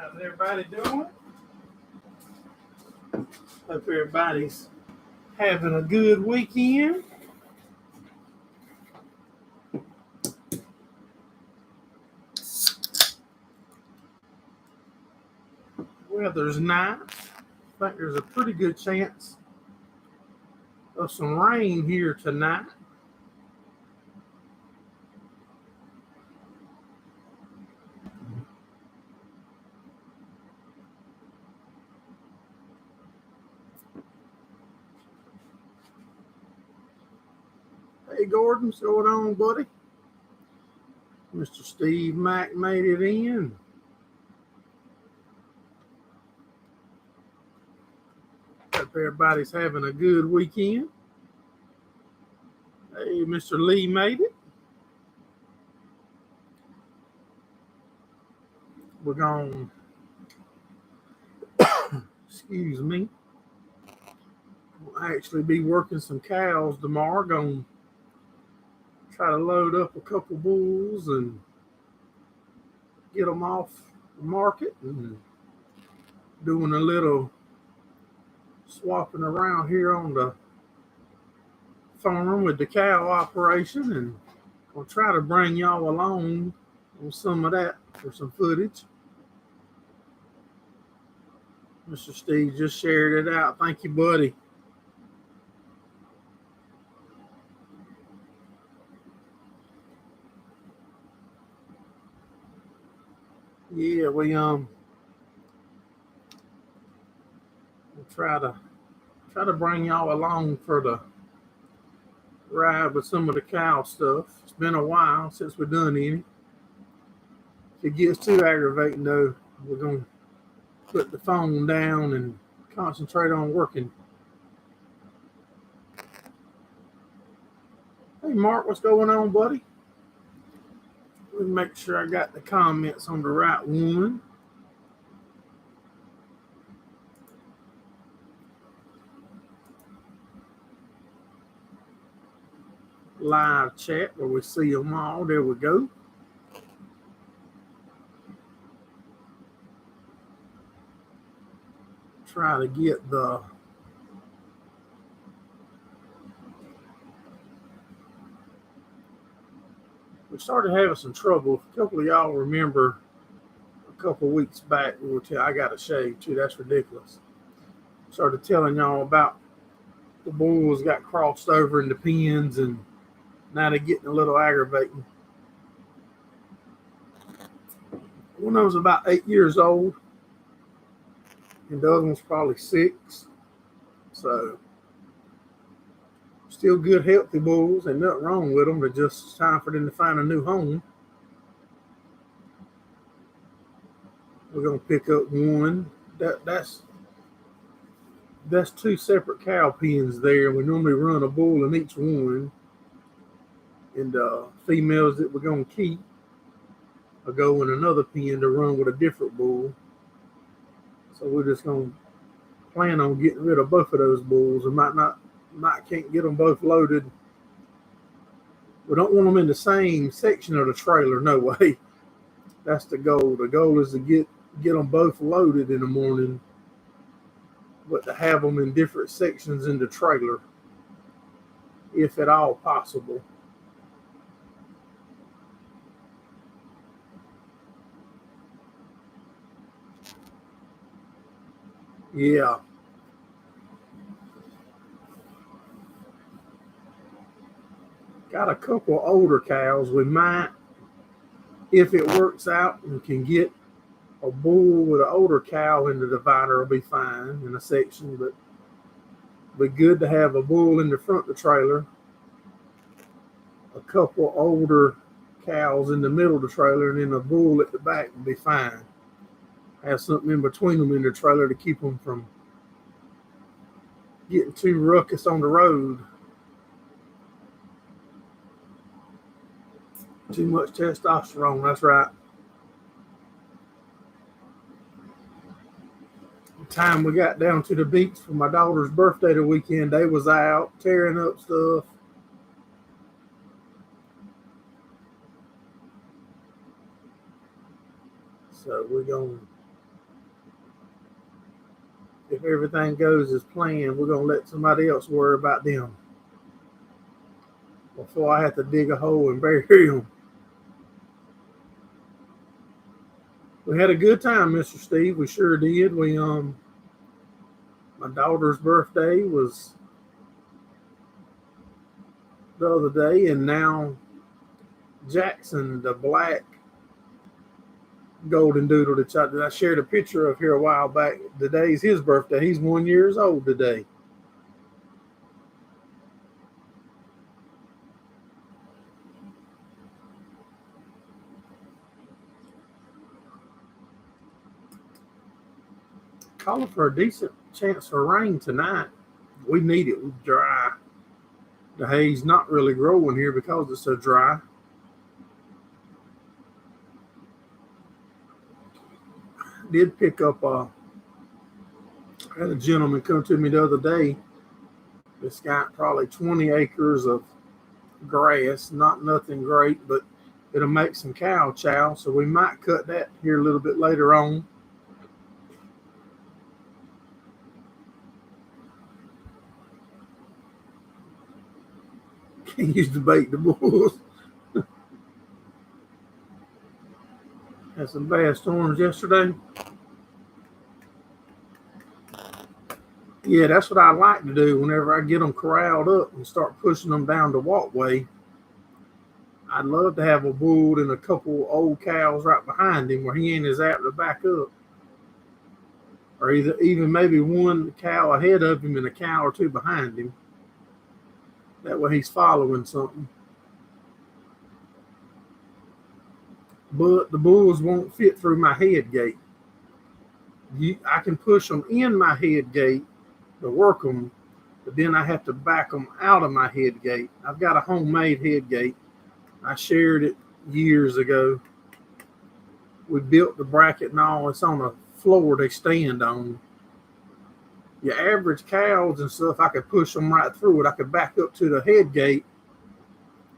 How's everybody doing? Hope everybody's having a good weekend. Weather's nice. I think there's a pretty good chance of some rain here tonight. Hey Gordon, what's going on, buddy? Mr. Steve Mack made it in. Hope everybody's having a good weekend. Hey, Mr. Lee made it. We're going to, excuse me, we'll actually be working some cows tomorrow. Going to try to load up a couple bulls and get them off the market, and doing a little swapping around here on the farm with the cow operation, and I'll try to bring y'all along on some of that for some footage. Mr. Steve just shared it out. Thank you, buddy. Yeah, we'll try to bring y'all along for the ride with some of the cow stuff. It's been a while since we've done any. If it gets too aggravating though, we're gonna put the phone down and concentrate on working. Hey Mark, what's going on, buddy? Let me make sure I got the comments on the right one. Live chat where we see them all. There we go. Try to get the we started having some trouble. A couple of y'all remember a couple of weeks back we were I got a shave too. That's ridiculous. Started telling y'all about the bulls got crossed over in the pens, and now they're getting a little aggravating. One of them was about 8 years old, and the other one's probably 6. So still good, healthy bulls, and nothing wrong with them. But just time for them to find a new home. We're gonna pick up one. That's 2 separate cow pens there. We normally run a bull in each one, and females that we're gonna keep will go in another pen to run with a different bull. So we're just gonna plan on getting rid of both of those bulls. We can't get them both loaded. We don't want them in the same section of the trailer. No way. That's the goal. The goal is to get them both loaded in the morning, but to have them in different sections in the trailer, if at all possible. Yeah. Got a couple older cows. We might, if it works out and can get a bull with an older cow in the divider, will be fine in a section, but it'll be good to have a bull in the front of the trailer, a couple older cows in the middle of the trailer, and then a bull at the back will be fine. Have something in between them in the trailer to keep them from getting too ruckus on the road. Too much testosterone, that's right. The time we got down to the beach for my daughter's birthday the weekend, they was out tearing up stuff. So we're going to if everything goes as planned, we're going to let somebody else worry about them before I have to dig a hole and bury them. We had a good time, Mr. Steve. We sure did. My daughter's birthday was the other day, and now Jackson, the black golden doodle that I shared a picture of here a while back. Today's his birthday. He's 1 year old today. Calling for a decent chance for rain tonight. We need it dry. The hay's not really growing here because it's so dry. Did pick up I had a gentleman come to me the other day. This got probably 20 acres of grass, not nothing great, but it'll make some cow chow, so we might cut that here a little bit later on. Can't use to bait the bulls. Had some bad storms yesterday. Yeah, that's what I like to do whenever I get them corralled up and start pushing them down the walkway. I'd love to have a bull and a couple old cows right behind him where he ain't as apt to back up. Or even maybe one cow ahead of him and a cow or two behind him. That way he's following something. But the bulls won't fit through my head gate. I can push them in my head gate to work them, but then I have to back them out of my head gate. I've got a homemade head gate. I shared it years ago. We built the bracket and all. It's on a floor they stand on. Your average cows and stuff, I could push them right through it. I could back up to the head gate,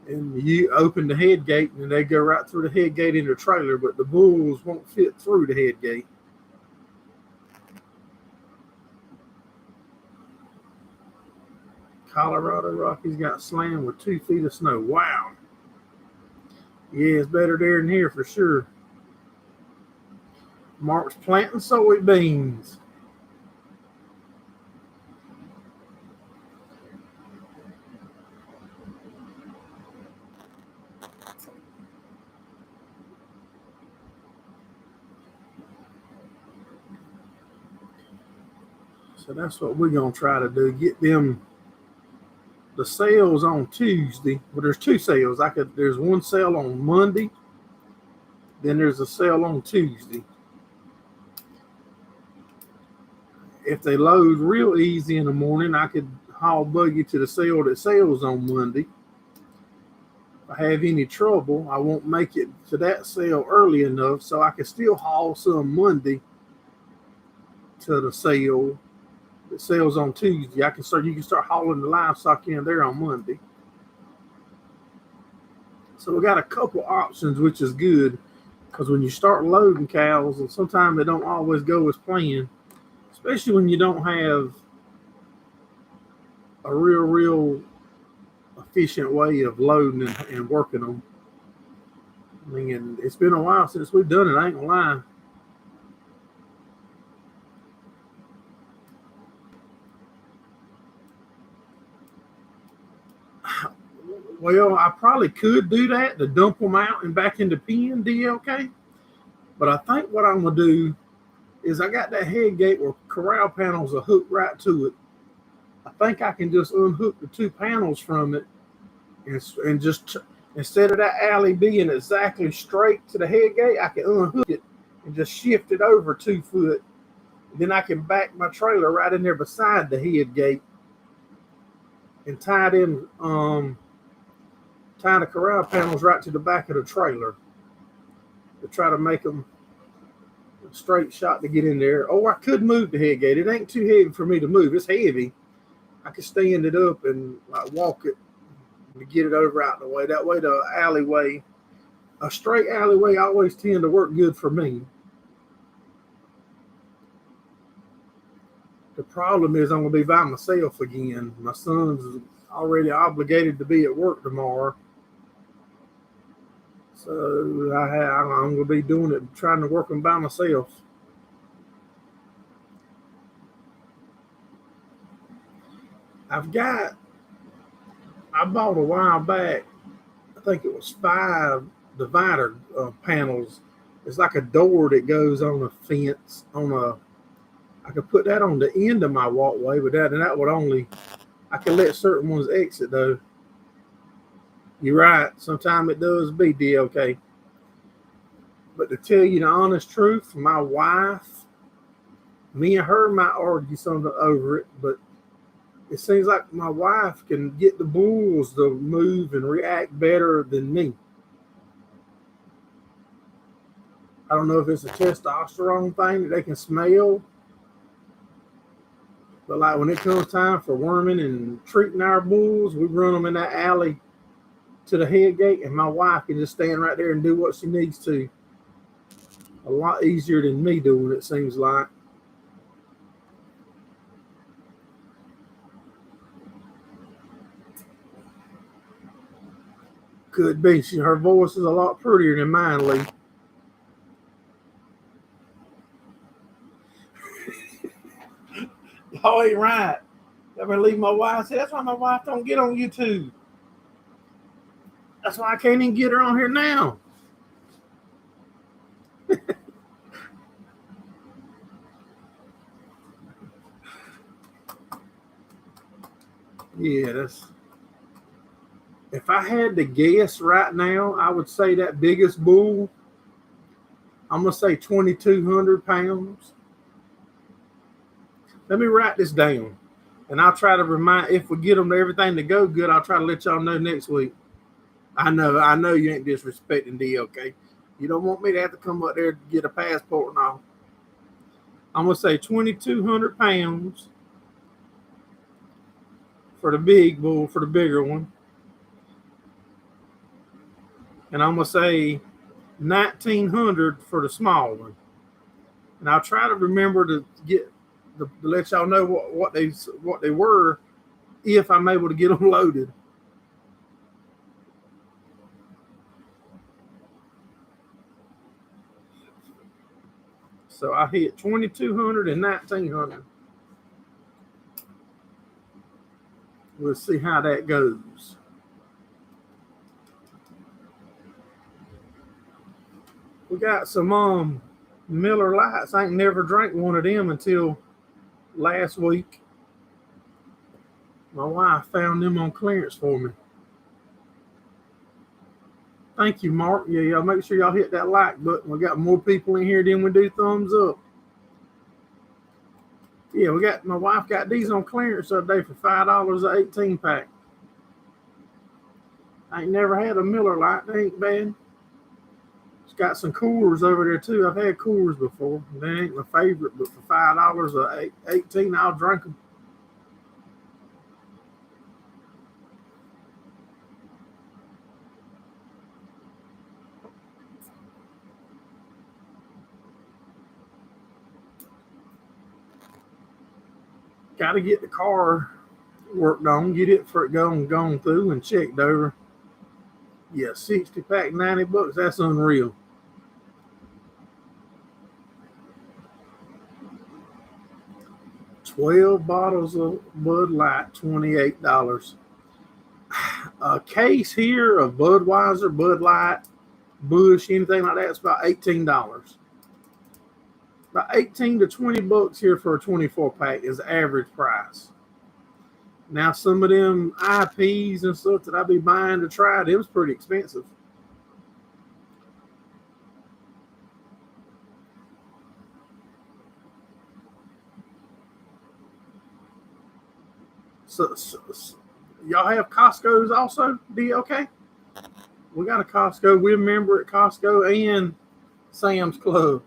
and you open the head gate, and they go right through the head gate in the trailer, but the bulls won't fit through the head gate. Colorado Rockies got slammed with 2 feet of snow. Wow. Yeah, it's better there than here for sure. Mark's planting soybeans. So that's what we're going to try to do. Get them the sales on Tuesday. Well, there's 2 sales. There's one sale on Monday. Then there's a sale on Tuesday. If they load real easy in the morning, I could haul buggy to the sale that sells on Monday. If I have any trouble, I won't make it to that sale early enough, so I can still haul some Monday to the sale that sells on Tuesday. You can start hauling the livestock in there on Monday. So we got a couple options, which is good, because when you start loading cows, and sometimes they don't always go as planned, especially when you don't have a real efficient way of loading and working them. I mean, it's been a while since we've done it, I ain't gonna lie. Well, I probably could do that to dump them out and back into pen, DLK. But I think what I'm going to do is I got that head gate where corral panels are hooked right to it. I think I can just unhook the 2 panels from it and just, instead of that alley being exactly straight to the head gate, I can unhook it and just shift it over 2 foot. Then I can back my trailer right in there beside the head gate and tie the corral panels right to the back of the trailer to try to make them a straight shot to get in there. Or I could move the head gate. It ain't too heavy for me to move. It's heavy. I could stand it up and walk it to get it over out the way. That way the alleyway, a straight alleyway always tend to work good for me. To problem is I'm going to be by myself again. My son's already obligated to be at work tomorrow. So I'm going to be doing it, trying to work them by myself. I bought a while back, I think it was 5 divider panels. It's like a door that goes on a fence I could put that on the end of my walkway, but that would only, I could let certain ones exit though. You're right. Sometimes it does be DLK. But to tell you the honest truth, my wife, me and her might argue something over it, but it seems like my wife can get the bulls to move and react better than me. I don't know if it's a testosterone thing that they can smell, but like when it comes time for worming and treating our bulls, we run them in that alley to the head gate, and my wife can just stand right there and do what she needs to. A lot easier than me doing it, seems like. Could be. Her voice is a lot prettier than mine, Lee. Y'all ain't right. Ever leave my wife? See, that's why my wife don't get on YouTube. That's why I can't even get her on here now. Yeah, that's. If I had to guess right now, I would say that biggest bull, I'm going to say 2,200 pounds. Let me write this down, and I'll try to remind, if we get them to everything to go good, I'll try to let y'all know next week. I know you ain't disrespecting DLK. You don't want me to have to come up there to get a passport and all. I'm going to say 2,200 pounds for the big bull, for the bigger one. And I'm going to say 1,900 for the small one. And I'll try to remember to let y'all know what they were, if I'm able to get them loaded. So I hit 2,200 and 1,900. We'll see how that goes. We got some Miller Lights. I ain't never drank one of them until last week. My wife found them on clearance for me. Thank you, Mark. Yeah, y'all make sure y'all hit that like button. We got more people in here than we do thumbs up. Yeah, my wife got these on clearance the other day for $5 an 18-pack. I ain't never had a Miller Lite. They ain't bad. It's got some Coors over there too. I've had Coors before. They ain't my favorite, but for $5 an 18, I'll drink them. Got to get the car worked on, get it for it gone through and checked over. Yeah, 60-pack, $90. That's unreal. $12 bottles of Bud Light, $28. A case here of Budweiser, Bud Light, Bush, anything like that, it's about $18. About 18 to $20 here for a 24-pack is the average price. Now, some of them IPs and stuff that I be buying to try, them's pretty expensive. So y'all have Costco's also, DLK? We got a Costco. We're a member at Costco and Sam's Club.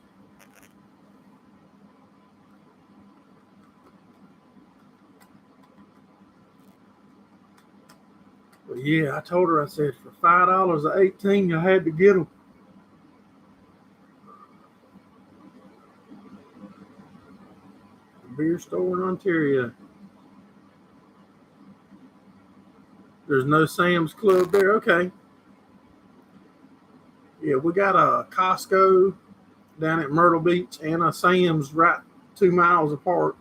But yeah, I told her, I said, for $5 an 18, you had to get them. Beer store in Ontario. There's no Sam's Club there. Okay. Yeah, we got a Costco down at Myrtle Beach and a Sam's right 2 miles apart.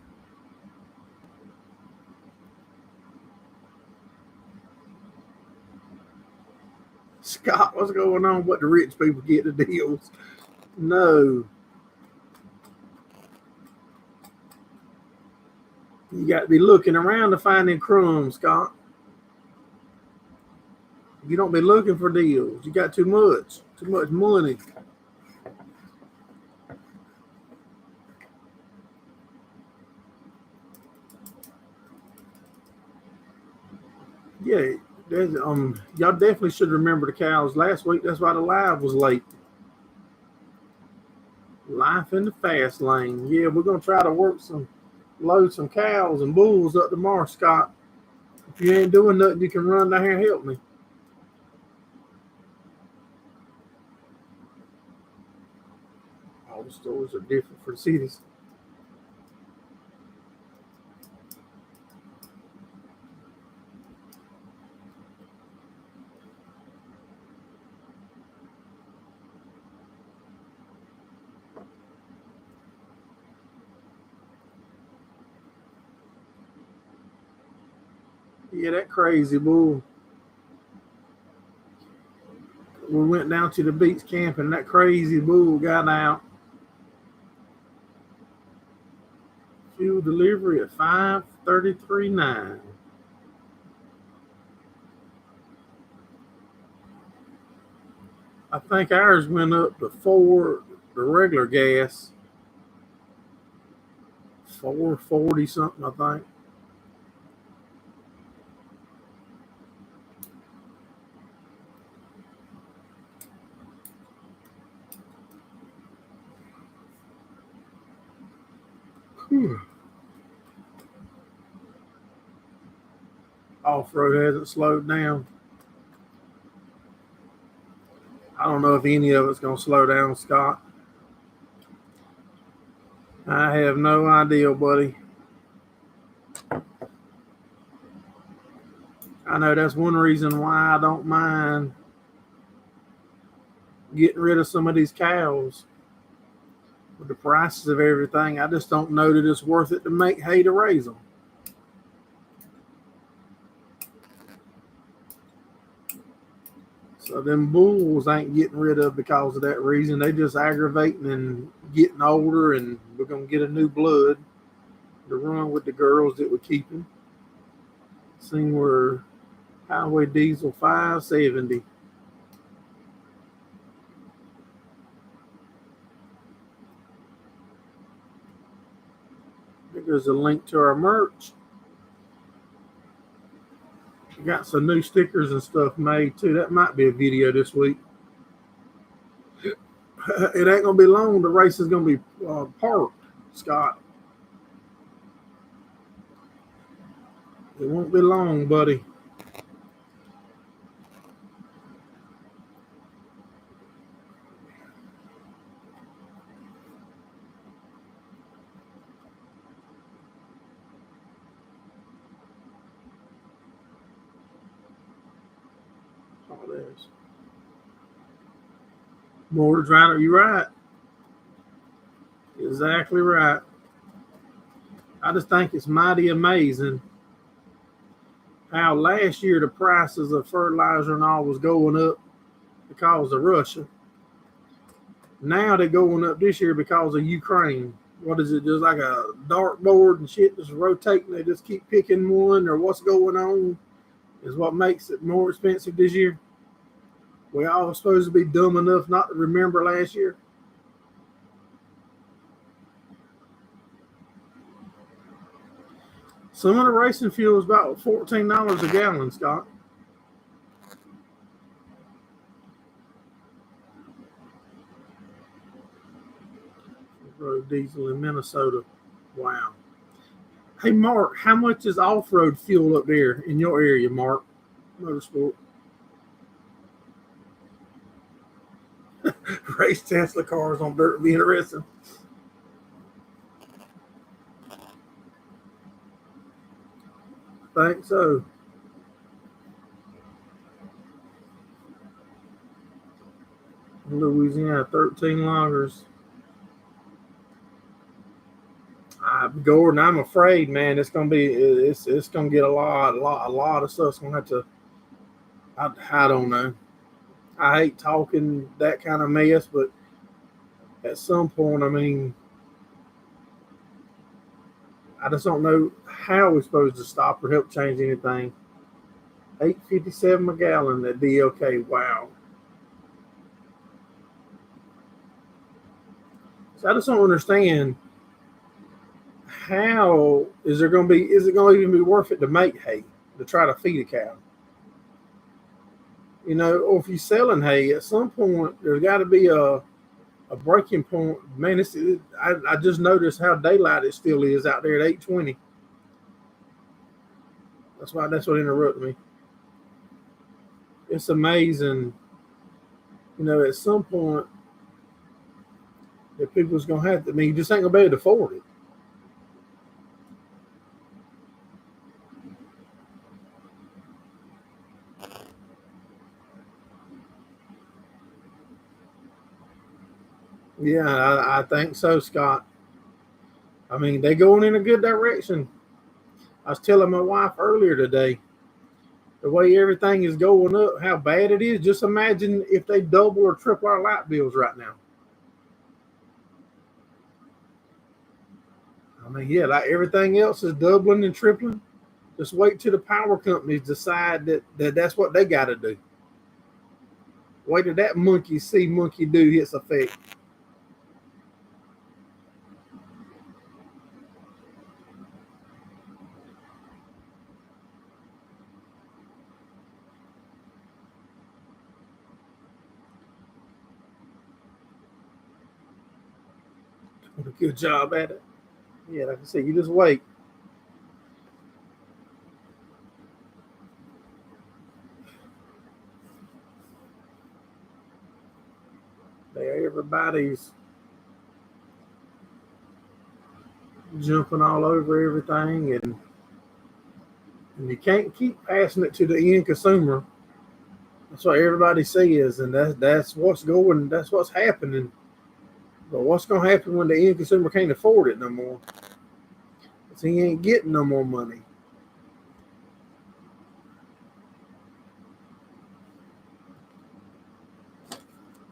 Scott, what's going on? What the rich people get the deals? No. You got to be looking around to find them crumbs, Scott. You don't be looking for deals. You got too much money. Yeah, y'all definitely should remember the cows last week. That's why the live was late. Life in the fast lane. Yeah, we're gonna try to load some cows and bulls up tomorrow, Scott. If you ain't doing nothing, you can run down here and help me. All the stores are different for cities. Yeah, that crazy bull. We went down to the beach camp and that crazy bull got out. Fuel delivery at 5:33.9. I think ours went up before the regular gas. 440 something, I think. Whew. Off-road hasn't slowed down. I don't know if any of it's going to slow down, Scott. I have no idea, buddy. I know that's one reason why I don't mind getting rid of some of these cows. With the prices of everything, I just don't know that it's worth it to make hay to raise them. So them bulls ain't getting rid of because of that reason. They just aggravating and getting older, and we're gonna get a new blood to run with the girls that we're keeping. Seeing we're highway diesel 570. I think there's a link to our merch. We got some new stickers and stuff made too. That might be a video this week. It ain't gonna be long. The race is gonna be parked, Scott. It won't be long, buddy. Oh, there's more to drive. You're right. Exactly right. I just think it's mighty amazing how last year the prices of fertilizer and all was going up because of Russia. Now they're going up this year because of Ukraine. What is it? Just like a dartboard and shit just rotating. They just keep picking one, or what's going on is what makes it more expensive this year. We all supposed to be dumb enough not to remember last year. Some of the racing fuel is about $14 a gallon, Scott. Road diesel in Minnesota. Wow. Hey, Mark, how much is off-road fuel up there in your area, Mark? Motorsport. Race Tesla cars on dirt would be interesting. think so. Louisiana, 13 loggers. Gordon, I'm afraid, man, it's gonna get a lot of stuff's gonna have to. I don't know. I hate talking that kind of mess, but at some point, I mean, I just don't know how we're supposed to stop or help change anything. 8.57 a gallon at DLK. Wow. So I just don't understand how is there going to be? Is it going to even be worth it to make hay to try to feed a cow? Or if you're selling hay, at some point there's got to be a breaking point. Man, I just noticed how daylight it still is out there at 8:20. That's what interrupted me. It's amazing, at some point that people's gonna have to. I mean, you just ain't gonna be able to afford it. Yeah, I think so, Scott. I mean, they going in a good direction. I was telling my wife earlier today, the way everything is going up, how bad it is. Just imagine if they double or triple our light bills right now. I mean, yeah, like everything else is doubling and tripling. Just wait till the power companies decide that's what they got to do. Wait till that monkey see, monkey do hits effect. Doing a good job at it. Yeah, like I said, you just wait. Everybody's jumping all over everything, and you can't keep passing it to the end consumer. That's what everybody says, and that's what's going. That's what's happening. But what's going to happen when the end consumer can't afford it no more? Because he ain't getting no more money.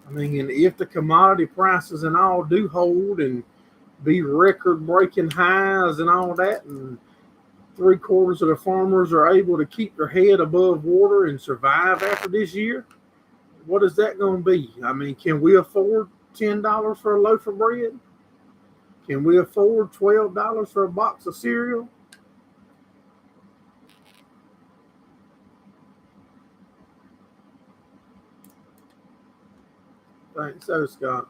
I mean, and if the commodity prices and all do hold and be record-breaking highs and all that, and 3/4 of the farmers are able to keep their head above water and survive after this year, what is that going to be? I mean, can we afford $10 for a loaf of bread? Can we afford $12 for a box of cereal? I think so, Scott.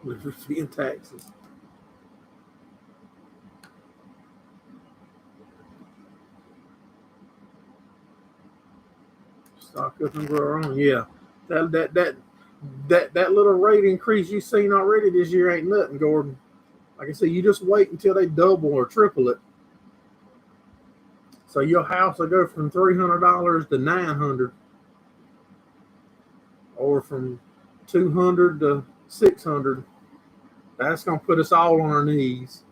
We're paying taxes. Stock up and grow our own. Yeah, that that that that little rate increase you seen already this year ain't nothing, Gordon. Like I said, you just wait until they double or triple it. So your house will go from $300 to 900, or from 200 to 600. That's gonna put us all on our knees.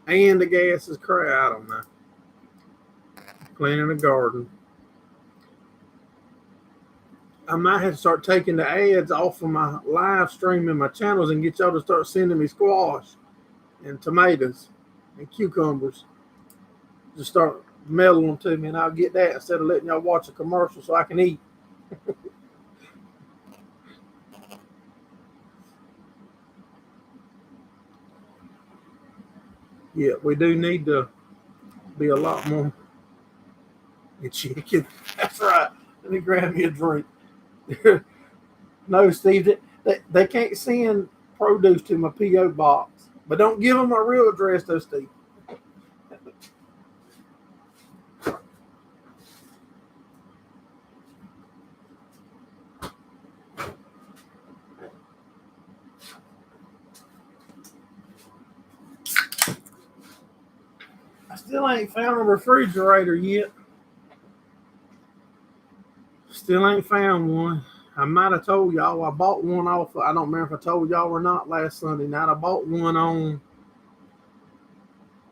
And the gas is crap. I don't know. Planting a garden. I might have to start taking the ads off of my live stream in my channels and get y'all to start sending me squash and tomatoes and cucumbers. Just start mailing them to me, and I'll get that instead of letting y'all watch a commercial so I can eat. Yeah, we do need to be a lot more chicken. That's right. Let me grab me a drink. No, Steve, they can't send produce to my P.O. box, but don't give them my real address, though, Steve. still ain't found a refrigerator yet. Still ain't found one. I might have told y'all I bought one off. I don't remember if I told y'all or not last Sunday night. I bought one on.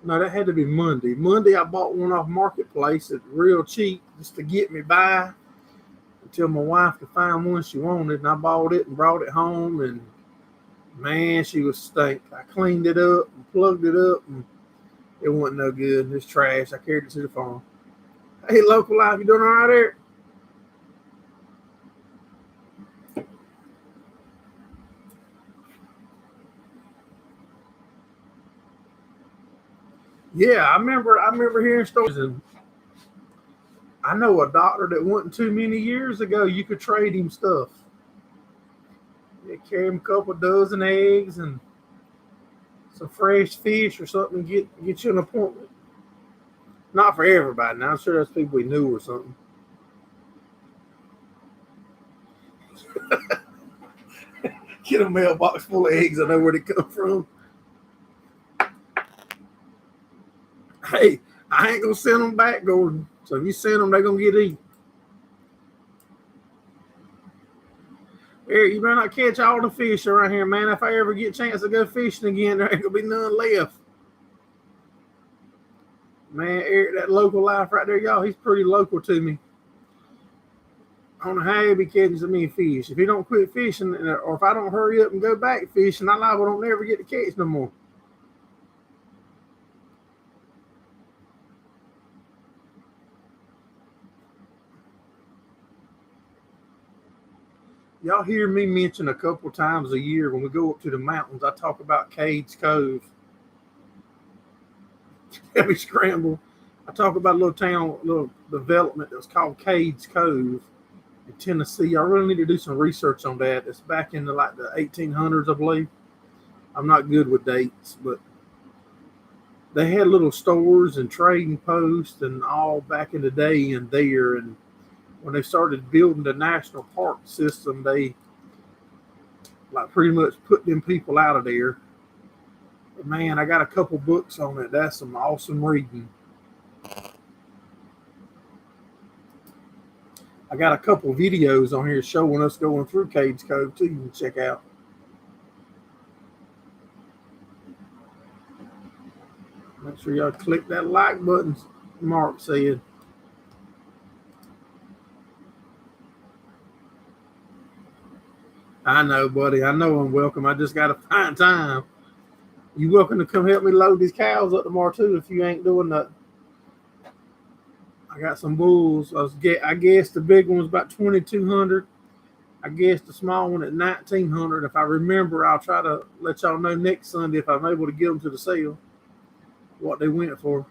No, that had to be Monday. Monday, I bought one off Marketplace at real cheap just to get me by until my wife could find one she wanted. And I bought it and brought it home. And man, she was stink. I cleaned it up and plugged it up, and it wasn't no good. It's trash. I carried it to the farm. Hey, Local Life, you doing all right there? Yeah, I remember hearing stories, and I know a doctor that wasn't too many years ago. You could trade him stuff. You carry him a couple dozen eggs and some fresh fish or something. Get you an appointment. Not for everybody. Now I'm sure there's people we knew or something. Get a mailbox full of eggs. I know where they come from. Hey, I ain't gonna send them back, Gordon. So if you send them, they're gonna get eaten. Eric, you better not catch all the fish around here, man. If I ever get a chance to go fishing again, there ain't gonna be none left. Man, Eric, that Local Life right there, y'all, he's pretty local to me. I don't know how he'll be catching so many fish. If he don't quit fishing, or if I don't hurry up and go back fishing, I liable don't never get to catch no more. Y'all hear me mention a couple times a year when we go up to the mountains, I talk about Cades Cove. Heavy scramble. I talk about a little town, little development that's called Cades Cove in Tennessee. I really need to do some research on that. It's back in the 1800s, I believe. I'm not good with dates, but they had little stores and trading posts and all back in the day in there. And when they started building the national park system, they pretty much put them people out of there. But man, I got a couple books on it. That's some awesome reading. I got a couple videos on here showing us going through Cades Cove too. You can check out. Make sure y'all click that like button, Mark said. I know, buddy. I know I'm welcome. I just got to find time. You welcome to come help me load these cows up tomorrow too if you ain't doing nothing. I got some bulls. I guess the big one was about 2,200. I guess the small one at 1,900. If I remember, I'll try to let y'all know next Sunday if I'm able to get them to the sale, what they went for.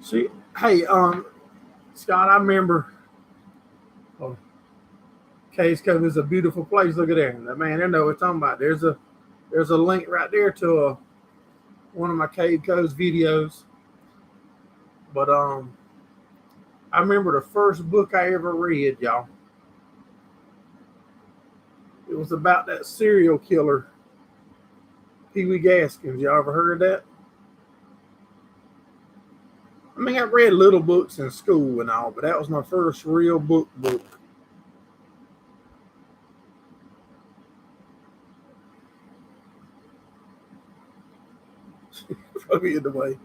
See, hey, Scott, I remember. Oh, Cades Cove is a beautiful place. Look at there, man. I know what I'm talking about. There's a link right there to one of my Cades Cove videos. But I remember the first book I ever read, y'all. It was about that serial killer, Pee Wee Gaskins. Y'all ever heard of that? I mean, I read little books in school and all, but that was my first real book. Probably in the way.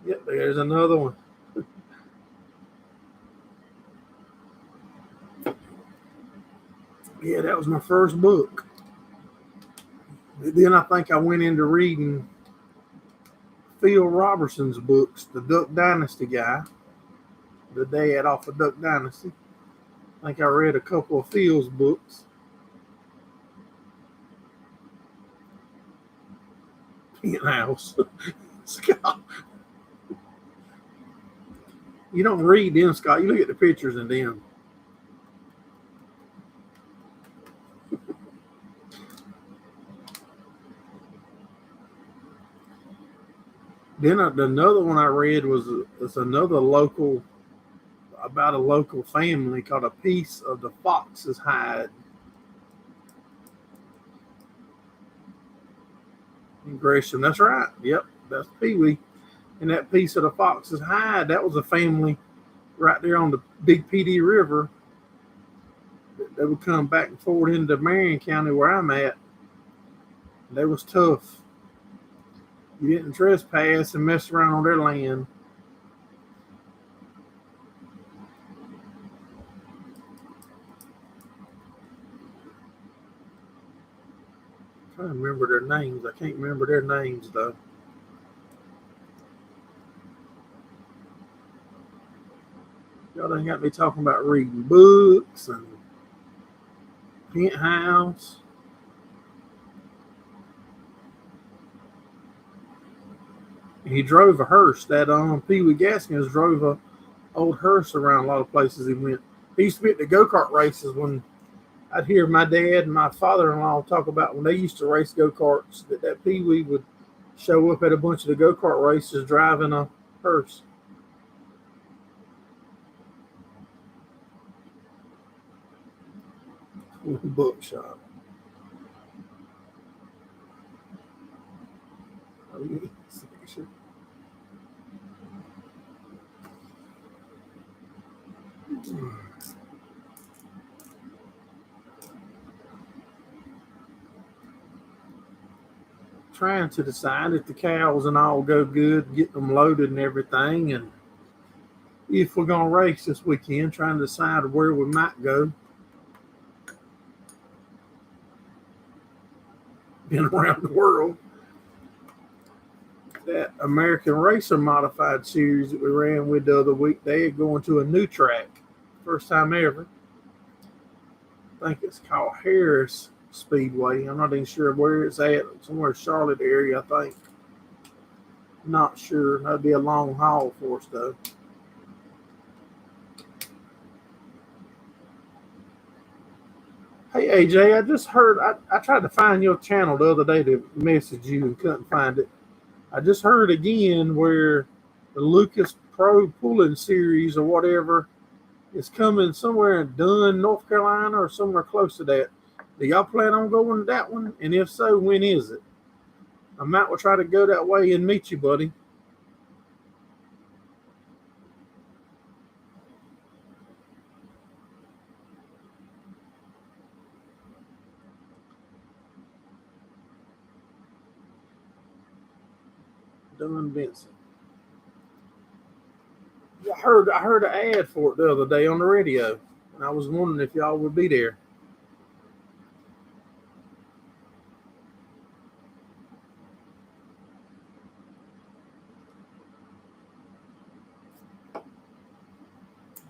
Yep, there's another one. Yeah, that was my first book. Then I think I went into reading Phil Robertson's books, the Duck Dynasty guy, the dad off of Duck Dynasty. I think I read a couple of Phil's books. Penthouse. Scott. You don't read them, Scott. You look at the pictures in them. Then another one I read was another local about a local family called A Piece of the Fox's Hide in Gresham. That's right. Yep, that's Pee Wee. And that Piece of the Fox's Hide, that was a family right there on the Big PD River. They would come back and forth into Marion County where I'm at. They was tough. You didn't trespass and mess around on their land. I'm trying to remember their names. I can't remember their names though. Y'all done got me talking about reading books and penthouse. He drove a hearse. That Pee Wee Gaskins drove a old hearse around a lot of places he went. He used to be at the go-kart races when I'd hear my dad and my father-in-law talk about when they used to race go-karts, that Pee Wee would show up at a bunch of the go-kart races driving a hearse. Bookshop. Trying to decide if the cows and all go good, get them loaded and everything, and if we're gonna race this weekend, trying to decide where we might go. Been around the world. That American Racer Modified series that we ran with the other week, they are going to a new track. First time ever. I think it's called Harris Speedway. I'm not even sure where it's at. Somewhere Charlotte area, I think. Not sure. That'd be a long haul for us though. Hey AJ, I just heard, I tried to find your channel the other day to message you and couldn't find it. I just heard again where the Lucas Pro Pulling Series or whatever is coming somewhere in Dunn, North Carolina or somewhere close to that. Do y'all plan on going to that one? And if so, when is it? I might well try to go that way and meet you, buddy. Dunn Benson. I heard an ad for it the other day on the radio, and I was wondering if y'all would be there.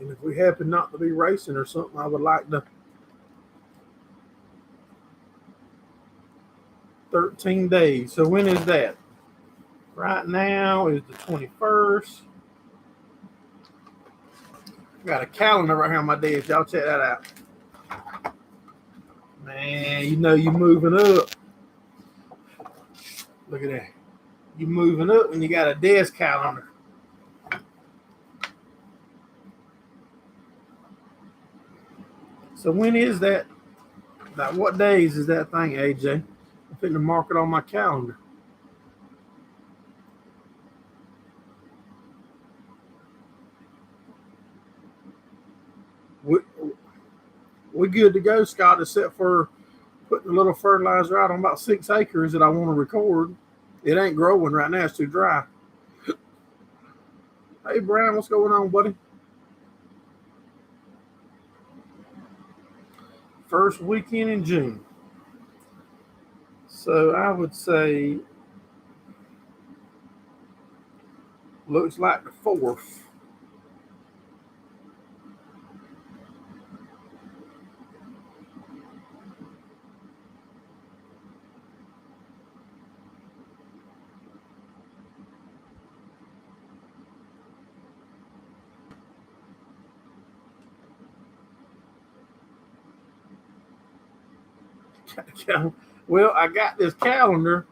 And if we happen not to be racing or something, I would like to 13 days. So when is that? Right now is the 21st. Got a calendar right here on my desk. Y'all check that out. Man, you know you're moving up. Look at that. You're moving up when you got a desk calendar. So when is that? About what days is that thing, AJ? I'm fitting to mark it on my calendar. We good to go, Scott, except for putting a little fertilizer out on about 6 acres that I want to record. It ain't growing right now. It's too dry. Hey, Brian, what's going on, buddy? First weekend in June. So I would say looks like the 4th. Well, I got this calendar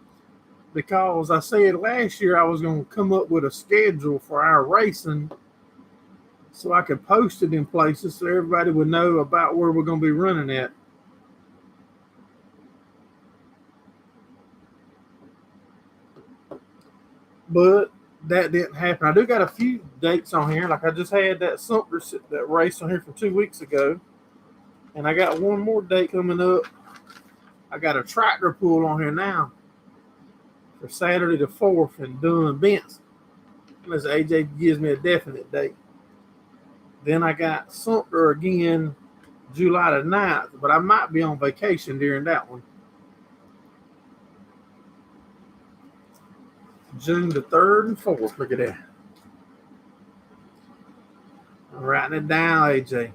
because I said last year I was going to come up with a schedule for our racing. so I could post it in places so everybody would know about where we're going to be running at. But that didn't happen. I do got a few dates on here. Like I just had that Sumter that race on here from 2 weeks ago, and I got one more date coming up. I got a tractor pull on here now for Saturday the 4th in Dunn, Benson, unless AJ gives me a definite date. Then I got Sumter again July the 9th, but I might be on vacation during that one. June the 3rd and 4th. Look at that. I'm writing it down, AJ.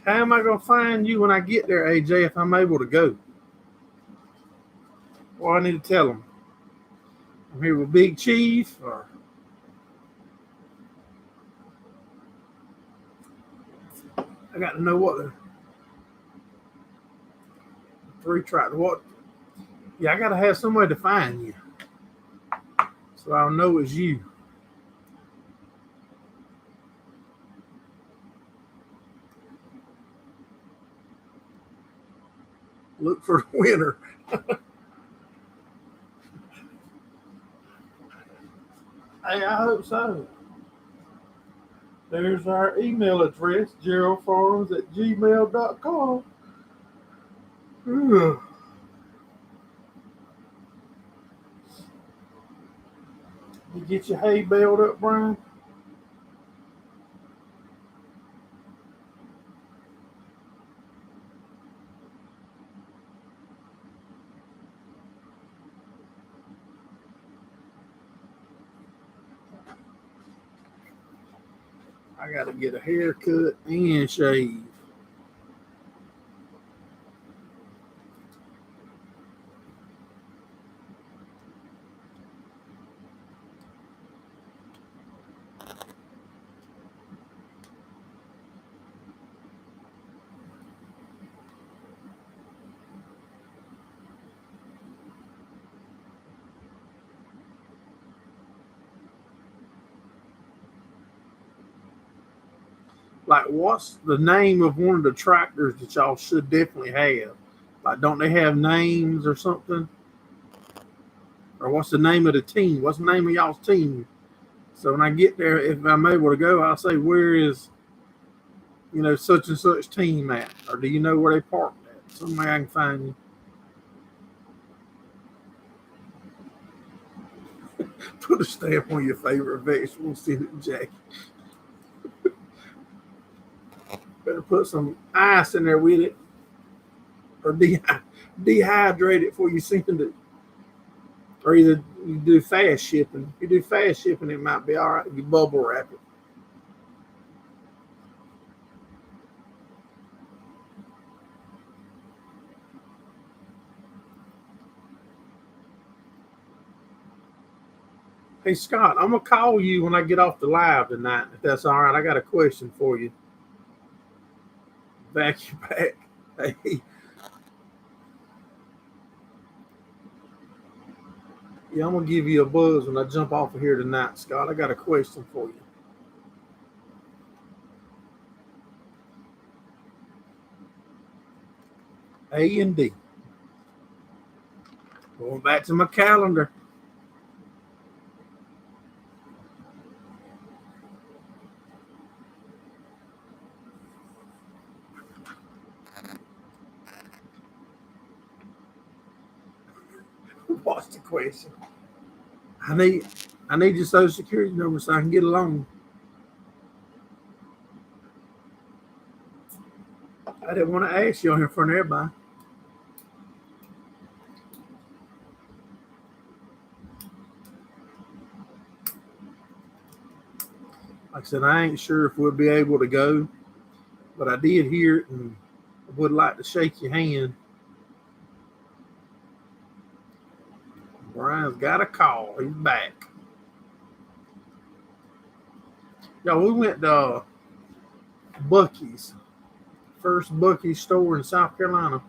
How am I going to find you when I get there, AJ, if I'm able to go? Well, I need to tell them. I'm here with Big Chief, or I got to know what the three tractor. What? Yeah, I got to have somebody to find you, so I'll know it's you. Look for the winner. Hey, I hope so. There's our email address, geraldfarms@gmail.com. You get your hay baled up, Brian? I got to get a haircut and shave. Like, what's the name of one of the tractors that y'all should definitely have? Like, don't they have names or something? Or what's the name of the team? What's the name of y'all's team? So when I get there, if I'm able to go, I'll say, where is, such and such team at? Or do you know where they parked at? Some way I can find you. Put a stamp on your favorite vegetable, send it to Jackie. Better put some ice in there with it, or dehydrate it before you send it. Or either you do fast shipping. If you do fast shipping, it might be all right if you bubble wrap it. Hey, Scott, I'm going to call you when I get off the live tonight, if that's all right. I got a question for you. Vacuum back. Hey. Yeah, I'm going to give you a buzz when I jump off of here tonight, Scott. I got a question for you. A and D. Going back to my calendar. What's the question? I need your social security number so I can get a loan. I didn't want to ask you on here in front of everybody. Like I said, I ain't sure if we'll be able to go, but I did hear it and I would like to shake your hand. Brian's got a call. He's back. Yeah, we went to Bucky's, first Bucky's store in South Carolina.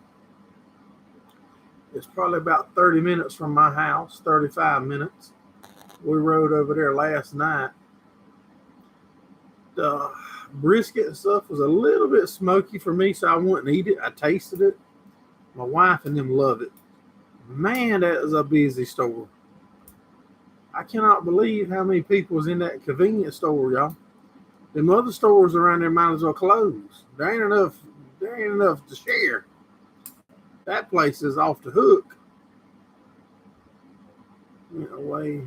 It's probably about 30 minutes from my house, 35 minutes. We rode over there last night. The brisket and stuff was a little bit smoky for me, so I wouldn't eat it. I tasted it. My wife and them love it. Man, that is a busy store. I cannot believe how many people was in that convenience store, y'all. Them other stores around there might as well close. There ain't enough. There ain't enough to share. That place is off the hook. Way.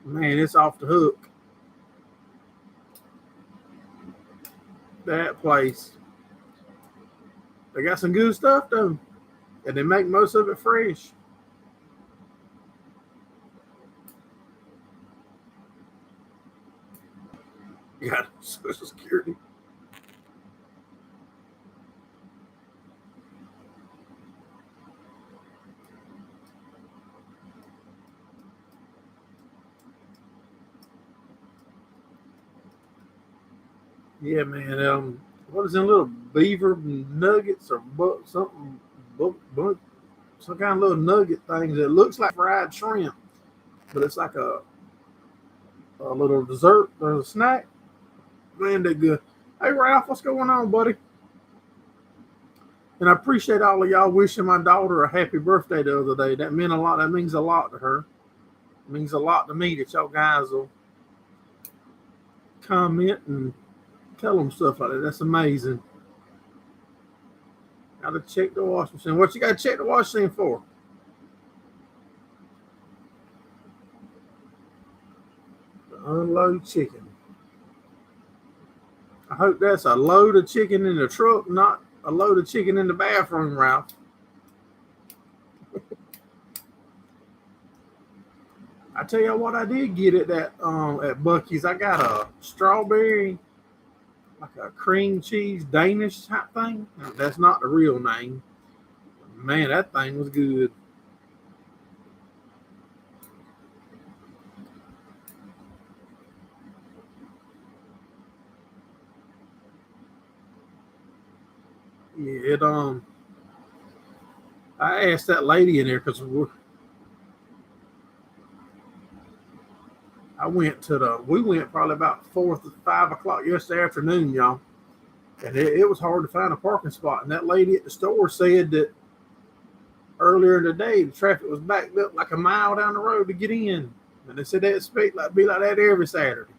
Man, it's off the hook. That place. They got some good stuff though, and they make most of it fresh. You got Social Security. Yeah, man. What is in little beaver nuggets or something? Some kind of little nugget thing that looks like fried shrimp, but it's like a little dessert or a snack. Man, they're good. Hey, Ralph, what's going on, buddy? And I appreciate all of y'all wishing my daughter a happy birthday the other day. That meant a lot. That means a lot to her. It means a lot to me that y'all guys will comment and tell them stuff like that. That's amazing. Got to check the washing machine. What you got to check the washing machine for? To unload chicken. I hope that's a load of chicken in the truck, not a load of chicken in the bathroom, Ralph. I tell you what, I did get at that at Bucky's. I got a strawberry, like a cream cheese Danish type thing. That's not the real name. Man, that thing was good. Yeah, I asked that lady in there because we went probably about 4 to 5 o'clock yesterday afternoon, y'all. And it was hard to find a parking spot. And that lady at the store said that earlier in the day, the traffic was backed up like a mile down the road to get in. And they said they'd be like that every Saturday.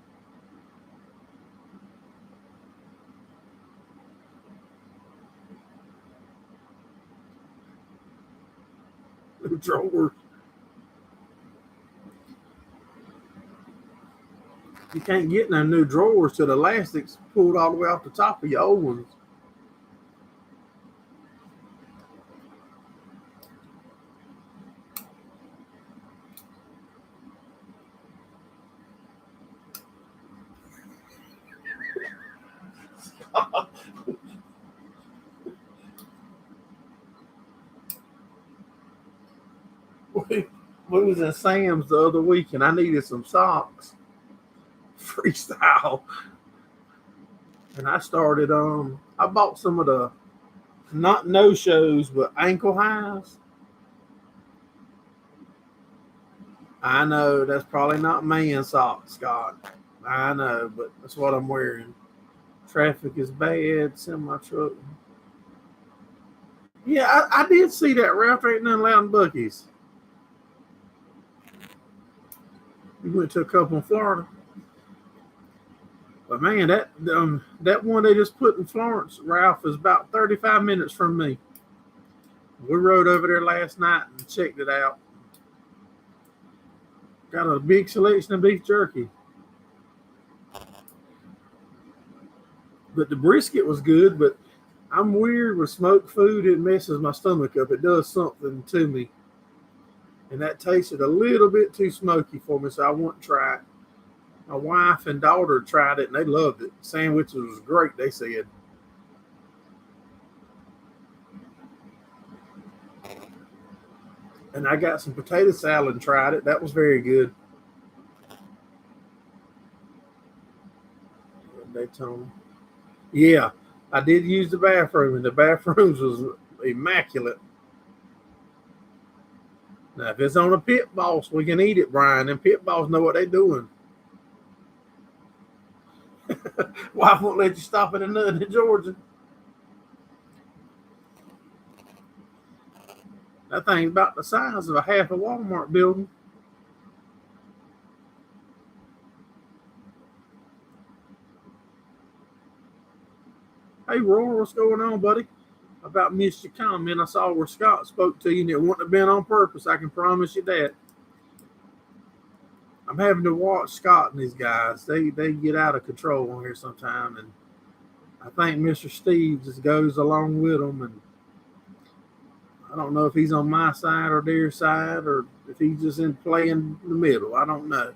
Drawers. You can't get no new drawers till the elastic's pulled all the way off the top of your old ones. We was in Sam's the other week and I needed some socks. Freestyle. And I started I bought some of the not no shows but ankle highs. I know that's probably not man socks, Scott. I know, but that's what I'm wearing. Traffic is bad, semi truck. Yeah, I did see that. Ralph ain't nothing loud in Bucky's. We went to a couple in Florida. But man, that one they just put in Florence, Ralph, is about 35 minutes from me. We rode over there last night and checked it out. Got a big selection of beef jerky. But the brisket was good, but I'm weird with smoked food. It messes my stomach up. It does something to me. And that tasted a little bit too smoky for me, so I wouldn't try it. My wife and daughter tried it, and they loved it. Sandwiches was great, they said. And I got some potato salad and tried it. That was very good. Daytona. Yeah, I did use the bathroom, and the bathrooms was immaculate. Now, if it's on a pit boss, we can eat it, Brian. And pit boss know what they're doing. Wife won't let you stop at another in Georgia. That thing's about the size of a half a Walmart building. Hey, Roy, what's going on, buddy? About missed your comment. I saw where Scott spoke to you, and it wouldn't have been on purpose. I can promise you that. I'm having to watch Scott and these guys. They get out of control on here sometime, and I think Mr. Steve just goes along with them. And I don't know if he's on my side or their side, or if he's just in playing the middle. I don't know.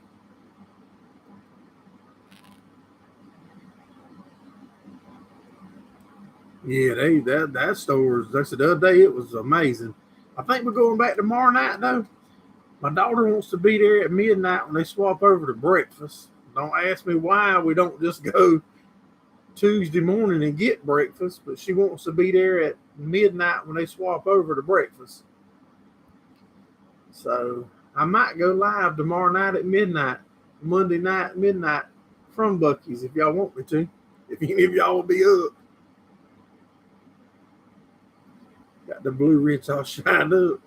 Yeah, that store's. That's the other day. It was amazing. I think we're going back tomorrow night though. My daughter wants to be there at midnight when they swap over to breakfast. Don't ask me why we don't just go Tuesday morning and get breakfast, but she wants to be there at midnight when they swap over to breakfast. So I might go live tomorrow night at midnight, Monday night midnight from Buc-ee's if y'all want me to. If any of y'all will be up. Got the blue rinse all shined up.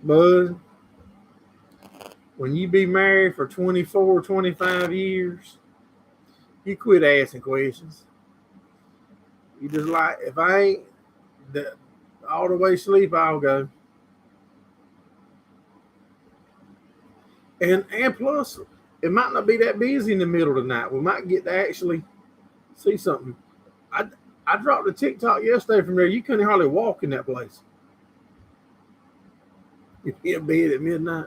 Bud, when you be married for 24, 25 years, you quit asking questions. You just like, if I ain't all the way asleep, I'll go. And plus, it might not be that busy in the middle of the night. We might get to actually see something. I dropped a TikTok yesterday from there. You couldn't hardly walk in that place. You'd be in bed at midnight.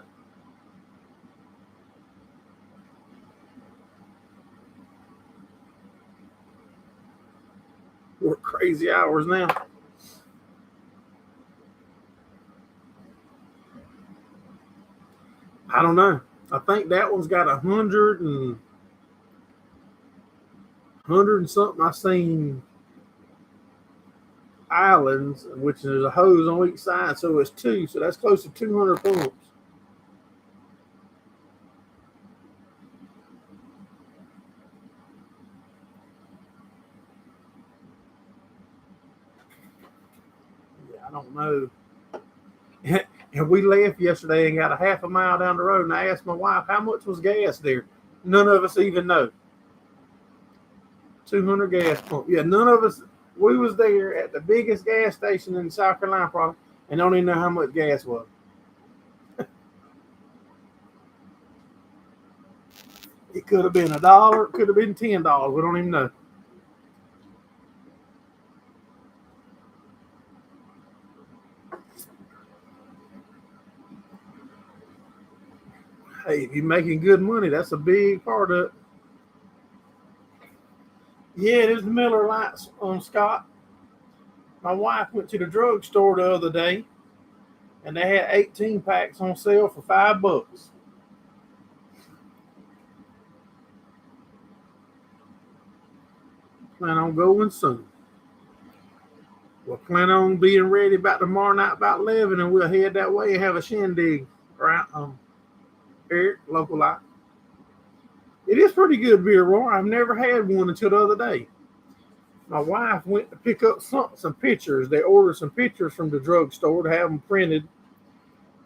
Work crazy hours now. I don't know. I think that one's got 100 and something. I seen islands, which is a hose on each side, so it's two. So that's close to 200 pumps. Yeah, I don't know. And we left yesterday and got a half a mile down the road, and I asked my wife how much was gas there. None of us even know. 200 gas pump. Yeah, none of us. We was there at the biggest gas station in South Carolina, probably, and don't even know how much gas was. It could have been $1. It could have been $10. We don't even know. Hey, if you're making good money, that's a big part of it. Yeah, there's the Miller Lights on Scott. My wife went to the drugstore the other day, and they had 18 packs on sale for $5. Plan on going soon. We'll plan on being ready about tomorrow night about 11, and we'll head that way and have a shindig right Eric, local light. It is pretty good beer, Roy. I've never had one until the other day. My wife went to pick up some pictures. They ordered some pictures from the drugstore to have them printed.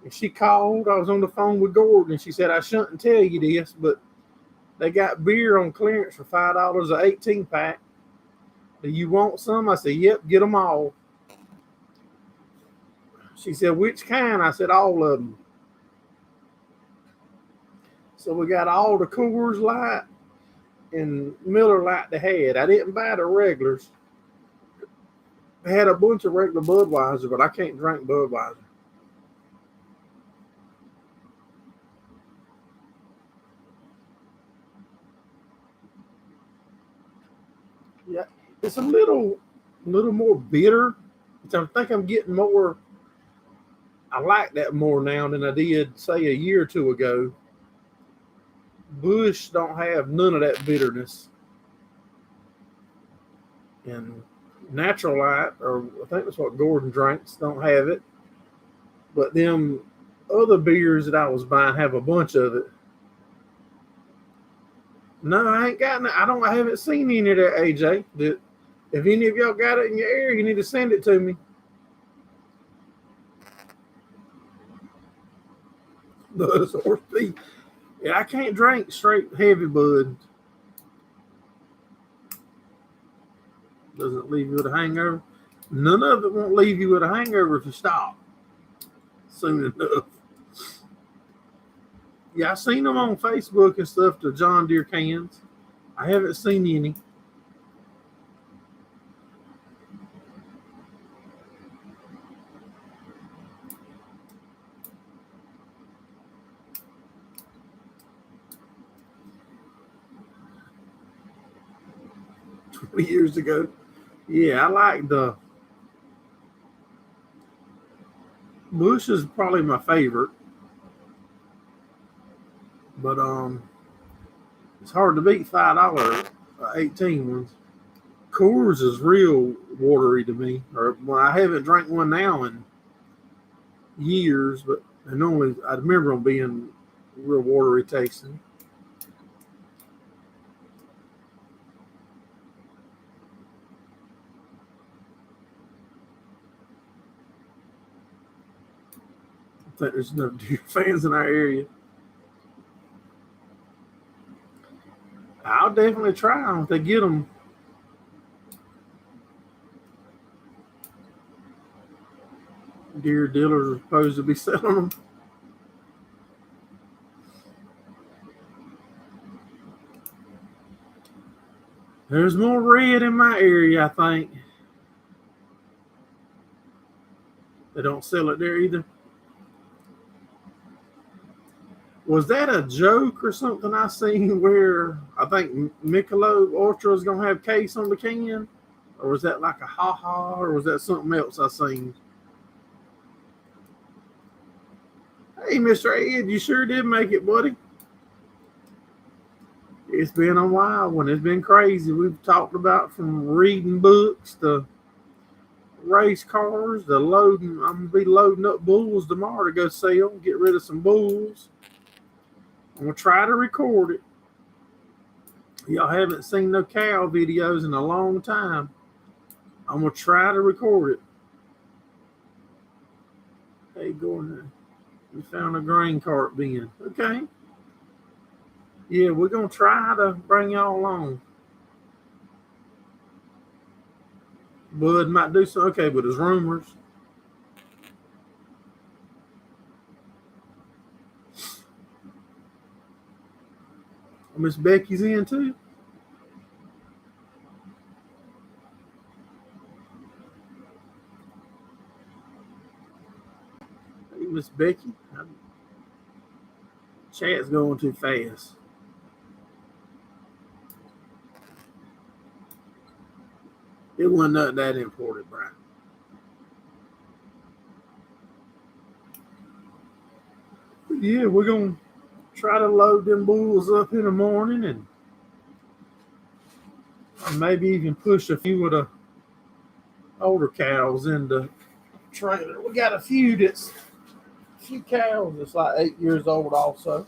And she called. I was on the phone with Gordon, and she said, I shouldn't tell you this, but they got beer on clearance for $5 an 18 pack. Do you want some? I said, yep, get them all. She said, which kind? I said, all of them. So we got all the Coors Light and Miller Lite they had. I didn't buy the regulars. They had a bunch of regular Budweiser, but I can't drink Budweiser. Yeah, it's a little more bitter So I think I'm getting more. I like that more now than I did, say, a year or two ago. Bush don't have none of that bitterness, and Natural Light, or I think that's what Gordon drinks, don't have it. But them other beers that I was buying have a bunch of it. No, I ain't got. I haven't seen any of that, AJ. That if any of y'all got it in your area, you need to send it to me. Buzz or P. Yeah, I can't drink straight heavy bud. Doesn't leave you with a hangover. None of it won't leave you with a hangover if you stop soon enough. Yeah, I seen them on Facebook and stuff, the John Deere cans. I haven't seen any. Years ago. Yeah, I like the Bush is probably my favorite, but it's hard to beat $5 18 ones. Coors is real watery to me. Or well, I haven't drank one now in years, but I normally I remember them being real watery tasting. I think there's no Deer fans in our area. I'll definitely try them if they get them. Deer dealers are supposed to be selling them. There's more red in my area, I think. They don't sell it there either. Was that a joke or something I seen where I think Michelob Ultra is gonna have case on the can, or was that like a ha ha, or was that something else I seen? Hey, Mr. Ed, you sure did make it, buddy. It's been a while when it's been crazy. We've talked about from reading books to race cars to loading. I'm gonna be loading up bulls tomorrow to go sell, get rid of some bulls. I'm gonna try to record it. Y'all haven't seen no cow videos in a long time. I'm gonna try to record it. Hey, Gordon, we found a grain cart bin. Okay. Yeah, we're gonna try to bring y'all along. Bud might do so. Okay, but there's rumors. Miss Becky's in too. Hey, Miss Becky. Chat's going too fast. It wasn't nothing that important, Brian. But yeah, we're gonna try to load them bulls up in the morning and maybe even push a few of the older cows in the trailer. We got a few cows that's like 8 years old also.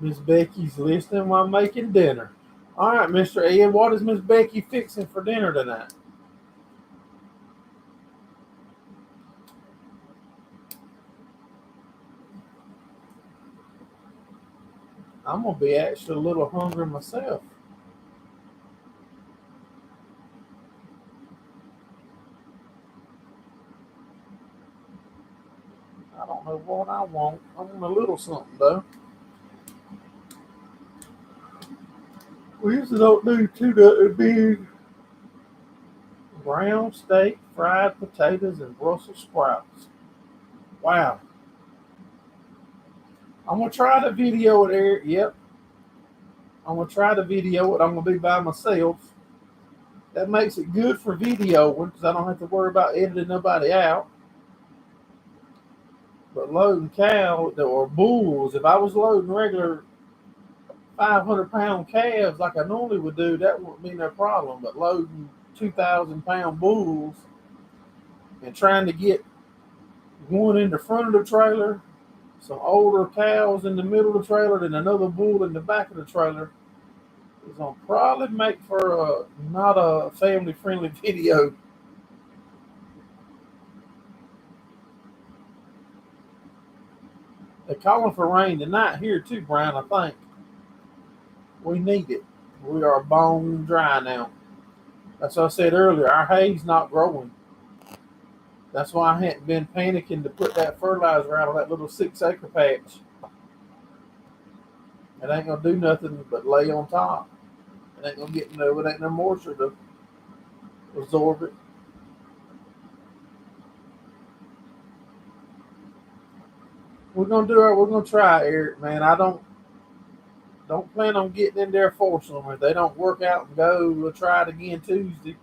Miss Becky's listening while making dinner. All right, Mr. Ed, what is Miss Becky fixing for dinner tonight? I'm gonna be actually a little hungry myself. I don't know what I want. I want a little something though. We usually don't do too nothing big. Brown steak, fried potatoes, and Brussels sprouts. Wow. I'm gonna try to video it, Eric. Yep. I'm gonna try to video it. I'm gonna be by myself. That makes it good for video because I don't have to worry about editing nobody out. But loading cows or bulls, if I was loading regular 500-pound calves like I normally would do, that wouldn't be no problem. But loading 2,000-pound bulls and trying to get one in the front of the trailer, some older cows in the middle of the trailer, then another bull in the back of the trailer, is going to probably make for not a family-friendly video. They're calling for rain tonight here too, Brian, I think. We need it. We are bone dry now. That's what I said earlier. Our hay's not growing. That's why I hadn't been panicking to put that fertilizer out on that little 6-acre patch. It ain't going to do nothing but lay on top. It ain't going to get no, it ain't no moisture to absorb it. We're going to try, Eric, man. I don't plan on getting in there forcing them. If they don't work out and go, we'll try it again Tuesday.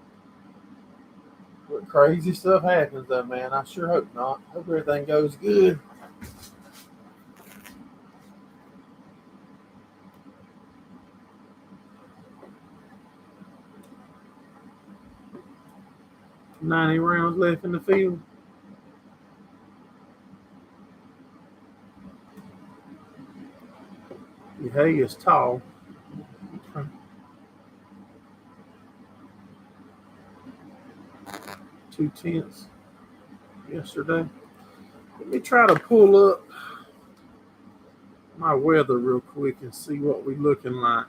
But crazy stuff happens, though, man. I sure hope not. Hope everything goes good. $90 rounds left in the field. The hay is tall. 2/10 yesterday. Let me try to pull up my weather real quick and see what we're looking like.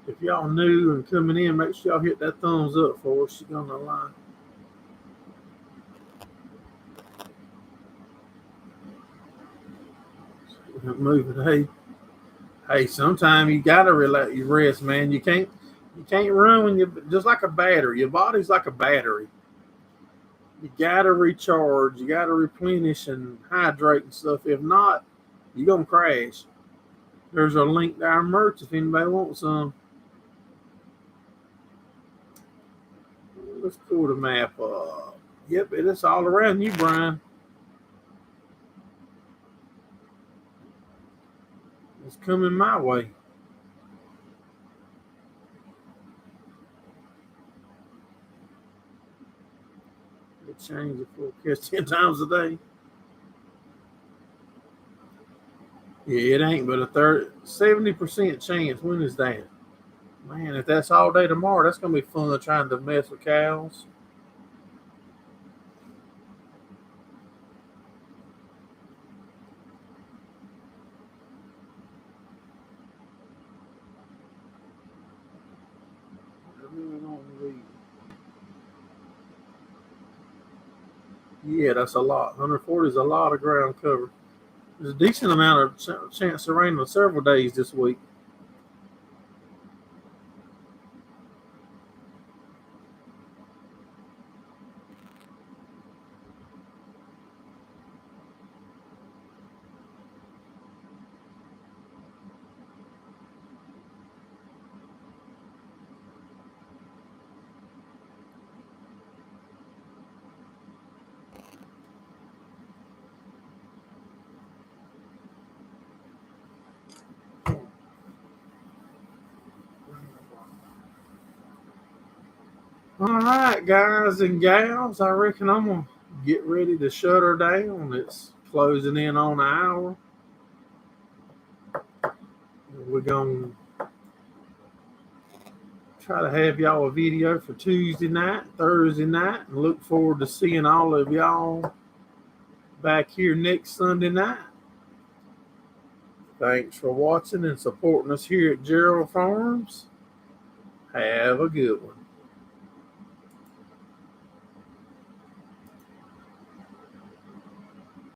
If y'all new and coming in, make sure y'all hit that thumbs up for us. She's on the line. Moving. Hey, sometimes you gotta relax, you rest, man. You can't run when you just like a battery. Your body's like a battery. You gotta recharge. You gotta replenish and hydrate and stuff. If not, you're gonna crash. There's a link to our merch if anybody wants some. Let's pull the map up. Yep, it is all around you, Brian. It's coming my way. They change the forecast 10 times a day. Yeah, it ain't but a 70% chance. When is that? Man, if that's all day tomorrow, that's going to be fun trying to mess with cows. Yeah, that's a lot. 140 is a lot of ground cover. There's a decent amount of chance of rain on several days this week. All right, guys and gals, I reckon I'm going to get ready to shut her down. It's closing in on an hour. We're going to try to have y'all a video for Tuesday night, Thursday night, and look forward to seeing all of y'all back here next Sunday night. Thanks for watching and supporting us here at Gerald Farms. Have a good one.